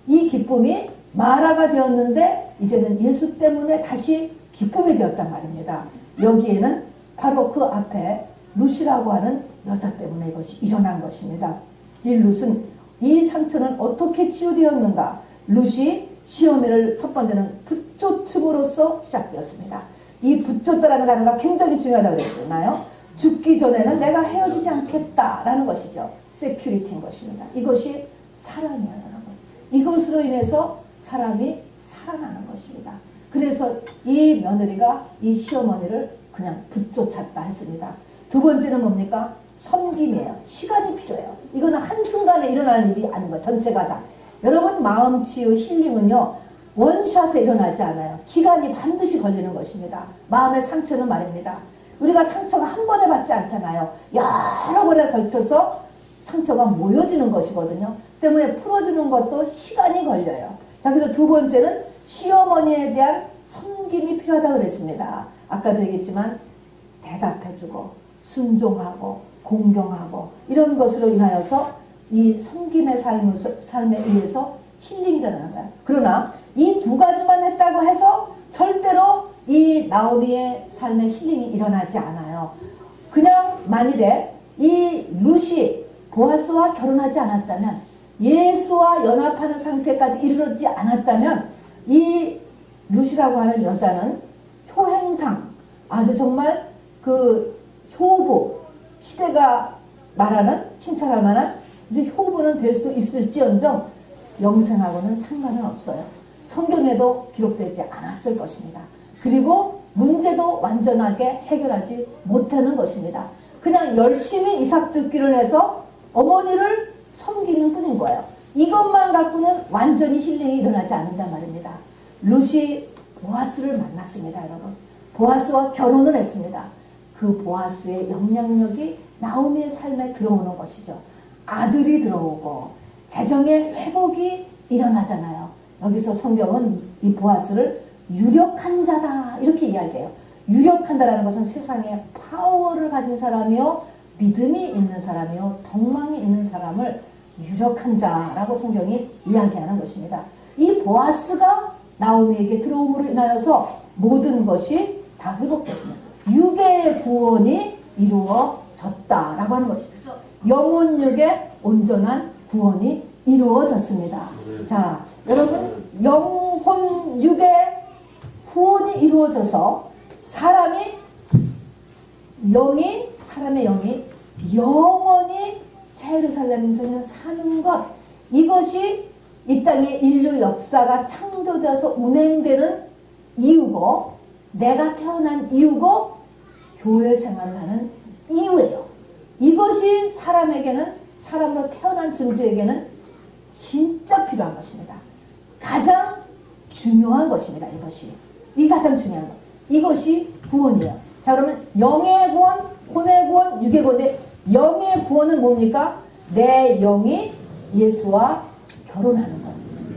이 기쁨이 마라가 되었는데 이제는 예수 때문에 다시 기쁨이 되었단 말입니다. 여기에는 바로 그 앞에 룻이라고 하는 여자 때문에 이것이 일어난 것입니다. 이 룻은 이 상처는 어떻게 치유되었는가? 룻이 시어머니를 첫 번째는 붙쫓음으로써 시작되었습니다. 이 붙쫓다라는 단어가 굉장히 중요하다고 그랬잖아요. 죽기 전에는 내가 헤어지지 않겠다라는 것이죠. 세큐리티인 것입니다. 이것이 사랑이에요, 여러분. 이것으로 인해서 사람이 살아나는 것입니다. 그래서 이 며느리가 이 시어머니를 그냥 붙쫓았다 했습니다. 두 번째는 뭡니까? 섬김이에요. 시간이 필요해요. 이거는 한순간에 일어나는 일이 아닌 거예요. 전체가 다. 여러분, 마음 치유 힐링은요, 원샷에 일어나지 않아요. 기간이 반드시 걸리는 것입니다. 마음의 상처는 말입니다. 우리가 상처가 한 번에 받지 않잖아요. 여러 번에 걸쳐서 상처가 모여지는 것이거든요. 때문에 풀어주는 것도 시간이 걸려요. 자, 그래서 두 번째는 시어머니에 대한 섬김이 필요하다고 그랬습니다. 아까도 얘기했지만 대답해주고 순종하고 공경하고 이런 것으로 인하여서 이 섬김의 삶에 의해서 힐링이 일어나는 거야. 그러나 이 두 가지만 했다고 해서 절대로 이 나오미의 삶에 힐링이 일어나지 않아요. 그냥 만일에 이 룻이 보아스와 결혼하지 않았다면, 예수와 연합하는 상태까지 이르지 않았다면 이 룻이라고 하는 여자는 효행상 아주 정말 그 효부, 시대가 말하는 칭찬할 만한 이제 효부는 될 수 있을지언정 영생하고는 상관은 없어요. 성경에도 기록되지 않았을 것입니다. 그리고 문제도 완전하게 해결하지 못하는 것입니다. 그냥 열심히 이삭 죽기를 해서 어머니를 섬기는 뿐인 거예요. 이것만 갖고는 완전히 힐링이 일어나지 않는단 말입니다. 룻이 보아스를 만났습니다, 여러분. 보아스와 결혼을 했습니다. 그 보아스의 영향력이 나오미의 삶에 들어오는 것이죠. 아들이 들어오고 재정의 회복이 일어나잖아요. 여기서 성경은 이 보아스를 유력한 자다 이렇게 이야기해요. 유력한다라는 것은 세상에 파워를 가진 사람이요, 믿음이 있는 사람이요, 덕망이 있는 사람을 유력한 자라고 성경이 이야기하는 것입니다. 이 보아스가 나오미에게 들어옴으로 인하여서 모든 것이 다 회복됐습니다. 육의 구원이 이루어졌다라고 하는 것입니다. 그래서 영혼 육의 온전한 구원이 이루어졌습니다. 자, 여러분, 영혼 육의 구원이 이루어져서 사람의 영이 영원히 새 예루살렘에서 사는 것, 이것이 이 땅의 인류 역사가 창조되어서 운행되는 이유고, 내가 태어난 이유고, 교회 생활을 하는 이유예요. 이것이 사람에게는, 사람으로 태어난 존재에게는 진짜 필요한 것입니다. 가장 중요한 것입니다. 이 가장 중요한 것. 이것이 구원이에요. 자, 그러면 영의 구원, 혼의 구원, 육의 구원인데, 영의 구원은 뭡니까? 내 영이 예수와 결혼하는 것.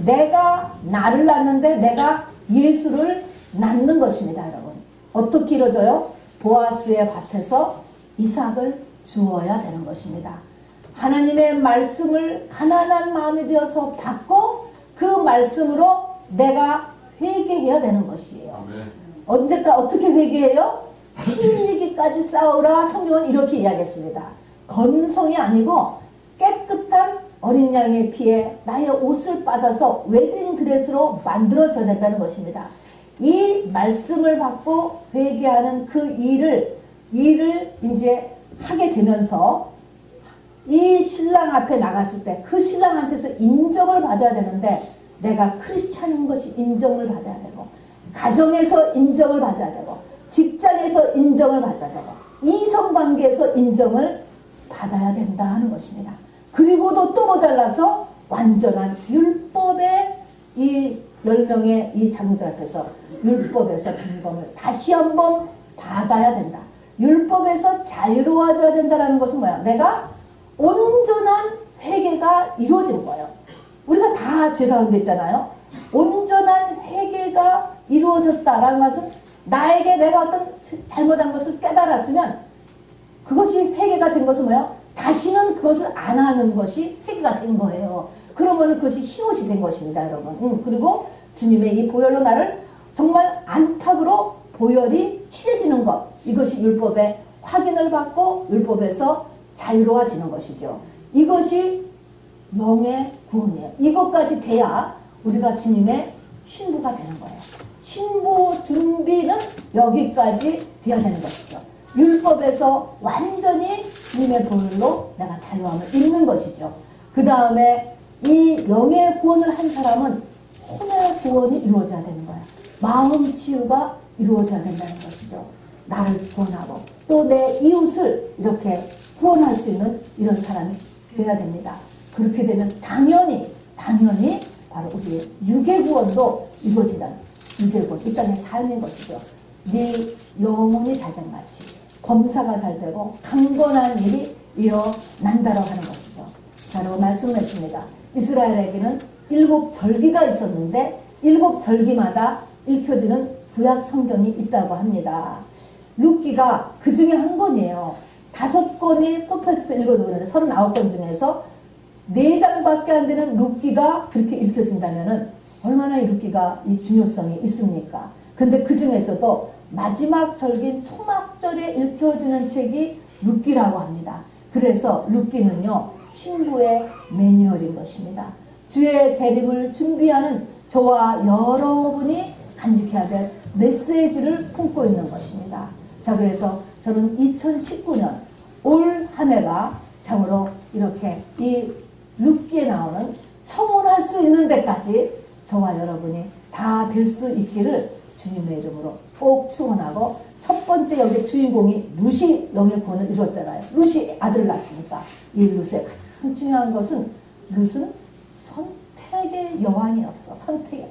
내가 나를 낳는데 내가 예수를 낳는 것입니다, 여러분. 어떻게 이루어져요? 보아스의 밭에서 이삭을 주어야 되는 것입니다. 하나님의 말씀을 가난한 마음이 되어서 받고 그 말씀으로 내가 회개해야 되는 것이에요. 언제까 어떻게 회개해요? 피 흘리기까지 싸우라. 성경은 이렇게 이야기했습니다. 건성이 아니고 깨끗한 어린 양의 피에 나의 옷을 받아서 웨딩드레스로 만들어져야 된다는 것입니다. 이 말씀을 받고 회개하는 그 일을 이제 하게 되면서 이 신랑 앞에 나갔을 때 그 신랑한테서 인정을 받아야 되는데, 내가 크리스찬인 것이 인정을 받아야 되고, 가정에서 인정을 받아야 되고, 직장에서 인정을 받아야 되고, 이성관계에서 인정을 받아야 된다 하는 것입니다. 그리고도 또 모자라서 완전한 율법의 이 10명의 이 장로들 앞에서 율법에서 점검을 다시 한번 받아야 된다. 율법에서 자유로워져야 된다는 것은 뭐야? 내가 온전한 회개가 이루어지는 거예요. 우리가 다 죄 가운데 있잖아요. 온전한 회개가 이루어졌다라는 것은 나에게 내가 어떤 잘못한 것을 깨달았으면 그것이 회개가 된 것은 뭐예요? 다시는 그것을 안 하는 것이 회개가 된 거예요. 그러면 그것이 희옷이 된 것입니다, 여러분. 그리고 주님의 이 보혈로 나를 정말 안팎으로 보혈이 칠해지는 것, 이것이 율법의 확인을 받고 율법에서 자유로워지는 것이죠. 이것이 영의 구원이에요. 이것까지 돼야 우리가 주님의 신부가 되는 거예요. 신부 준비는 여기까지 돼야 되는 것이죠. 율법에서 완전히 주님의 보혈로 내가 자유함을 입는 것이죠. 그 다음에 이 영의 구원을 한 사람은 혼의 구원이 이루어져야 되는 거야. 마음 치유가 이루어져야 된다는 것이죠. 나를 구원하고 또 내 이웃을 이렇게 구원할 수 있는 이런 사람이 되어야 됩니다. 그렇게 되면 당연히 바로 우리의 육의 구원도 이루어지는 육의 구원, 이 땅의 삶인 것이죠. 네 영혼이 잘된 같이 검사가 잘 되고 강건한 일이 일어난다라고 하는 것이죠. 바로 말씀을 했습니다. 이스라엘에게는 7 절기가 있었는데 7절기마다 읽혀지는 구약 성경이 있다고 합니다. 룻기가 그 중에 한 권이에요. 5권이 뽑혀서 읽어두는데 39권 중에서 4장밖에 안 되는 룻기가 그렇게 읽혀진다면 얼마나 이 룻기가 이 중요성이 있습니까? 근데 그 중에서도 마지막 절기인 초막절에 읽혀지는 책이 룻기라고 합니다. 그래서 룻기는요, 신부의 매뉴얼인 것입니다. 주의 재림을 준비하는 저와 여러분이 간직해야 될 메시지를 품고 있는 것입니다. 자, 그래서 저는 2019년 올 한 해가 참으로 이렇게 이 룻기에 나오는 청혼할 수 있는 데까지 저와 여러분이 다 될 수 있기를 주님의 이름으로 꼭 축원하고, 첫 번째 여기 주인공이 룻이 영의 구원을 이뤘잖아요. 룻이 아들을 낳았으니까 이 룻의 가장 중요한 것은 룻은 선택의 여왕이었어. 선택을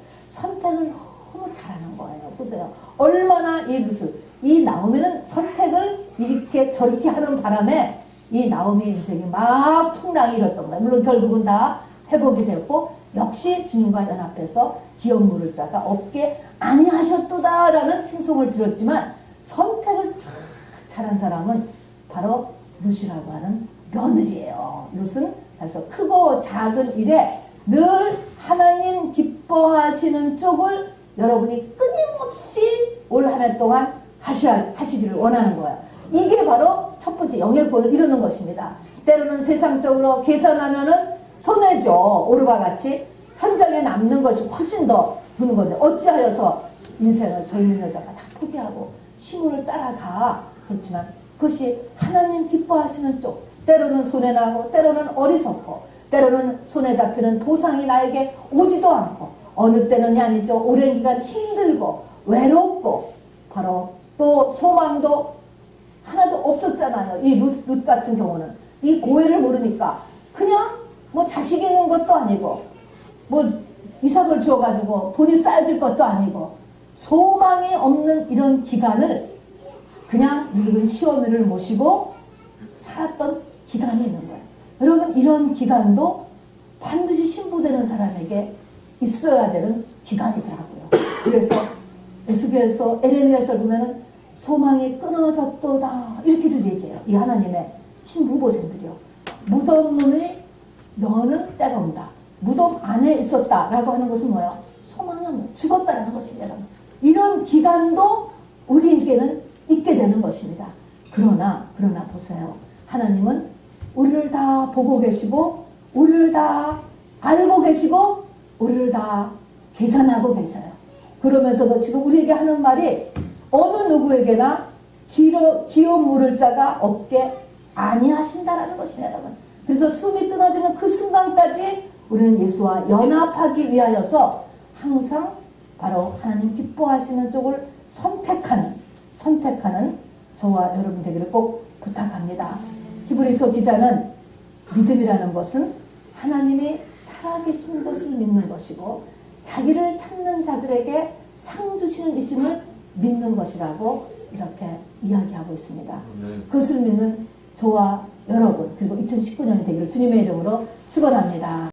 너무 잘하는 거예요. 보세요. 얼마나 이 룻을, 이 나오미는 선택을 이렇게 저렇게 하는 바람에 이 나오미의 인생이 막 풍랑이 일었던 거예요. 물론 결국은 다 회복이 됐고, 역시 주님과 연합해서 기업 물을 자가 없게 아니하셨도다라는 칭송을 들었지만, 선택을 잘한 사람은 바로 룻이라고 하는 며느리예요. 룻은 그래서 크고 작은 일에 늘 하나님 기뻐하시는 쪽을 여러분이 끊임없이 올 한 해 동안 하시기를 원하는 거예요. 이게 바로 첫 번째 영의 구원을 이루는 것입니다. 때로는 세상적으로 계산하면은 손해죠. 오르바 같이 현장에 남는 것이 훨씬 더 부는 건데, 어찌하여서 인생을 젊은 여자가 다 포기하고 시골을 따라가. 그렇지만 그것이 하나님 기뻐하시는 쪽, 때로는 손해나고 때로는 어리석고 때로는 손에 잡히는 보상이 나에게 오지도 않고, 어느 때는이 아니죠. 오랜 기간 힘들고 외롭고, 바로 또 소망도 하나도 없었잖아요. 이 룻 같은 경우는 이 고해를 모르니까 그냥 뭐 자식 있는 것도 아니고 뭐 이삭을 주어가지고 돈이 쌓여질 것도 아니고 소망이 없는 이런 기간을 그냥 늙은 시어머니를 모시고 살았던 기간이 있는 거예요. 여러분, 이런 기간도 반드시 신부되는 사람에게 있어야 되는 기간이더라고요. 그래서 에스겔서 에레미야서를 보면은 소망이 끊어졌도다 이렇게들 얘기해요. 이 하나님의 신부 후보생들이요. 무덤 문을 여는 때가 온다. 무덤 안에 있었다라고 하는 것은 뭐예요? 소망이 없는, 죽었다라는 것입니다. 이런 기간도 우리에게는 있게 되는 것입니다. 그러나 보세요. 하나님은 우리를 다 보고 계시고, 우리를 다 알고 계시고, 우리를 다 계산하고 계세요. 그러면서도 지금 우리에게 하는 말이 어느 누구에게나 기업 물을 자가 없게 아니하신다라는 것입니다, 여러분. 그래서 숨이 끊어지는 그 순간까지 우리는 예수와 연합하기 위하여서 항상 바로 하나님 기뻐하시는 쪽을 선택하는 저와 여러분 되기를 꼭 부탁합니다. 히브리서 기자는 믿음이라는 것은 하나님이 살아계신 것을 믿는 것이고, 자기를 찾는 자들에게 상 주시는 이심을 믿는 것이라고 이렇게 이야기하고 있습니다. 그것을 믿는 저와 여러분, 그리고 2019년이 되기를 주님의 이름으로 축원합니다.